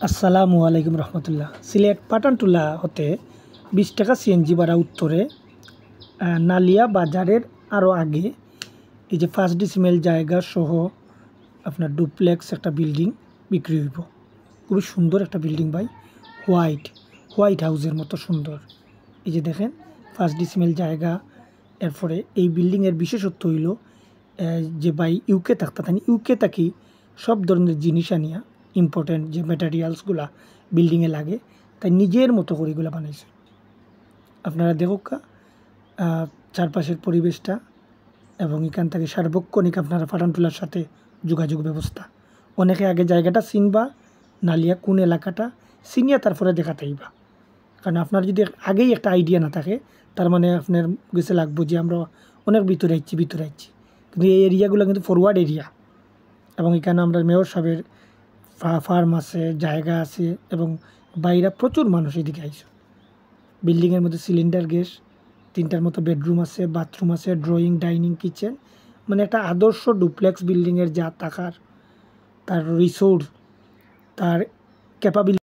আসসালামু আলাইকুম রহমতুল্লাহ। সিলেট পাঠানটুলা হতে 20 টাকা সিএনজি ভাড়া উত্তরে নালিয়া বাজারের আরও আগে এই যে 5 ডিসিমেল জায়গা সহ আপনার ডুপ্লেক্স একটা বিল্ডিং বিক্রি হইব। খুবই সুন্দর একটা বিল্ডিং ভাই, হোয়াইট হাউসের মতো সুন্দর। এই যে দেখেন 5 ডিসিমেল জায়গা। এরপরে এই বিল্ডিংয়ের বিশেষত্ব হইল যে ভাই ইউকে ইউকে থাকি সব ধরনের জিনিস আনিয়া ইম্পর্টেন্ট যে ম্যাটেরিয়ালসগুলা বিল্ডিংয়ে লাগে তাই নিজের মতো করে এগুলো বানাইছে। আপনারা দেখুক চারপাশের পরিবেশটা এবং এখান থেকে সার্বক্ষণিক আপনারা পাঠানটুলার সাথে যোগাযোগ ব্যবস্থা। অনেকে আগে জায়গাটা চিনবা, নালিয়া কোন এলাকাটা চিনিয়া তারপরে দেখাতেইবা। কারণ আপনার যদি আগেই একটা আইডিয়া না থাকে তার মানে আপনার গেছে লাগবো যে আমরা অনেক ভিতরে আইছি কিন্তু এই এরিয়াগুলো কিন্তু ফরওয়ার্ড এরিয়া এবং এখানে আমরা মেয়র সাহেবের ফার্ম আছে, জায়গা আছে এবং বাইরে প্রচুর মানুষ এদিকে আইছে। বিল্ডিংয়ের মধ্যে সিলিন্ডার গ্যাস, 3টার মতো বেডরুম আছে, বাথরুম আছে, ড্রয়িং, ডাইনিং, কিচেন, মানে একটা আদর্শ ডুপ্লেক্স বিল্ডিংয়ের যা থাকার তার রিসোর্স, তার ক্যাপাবিলিটি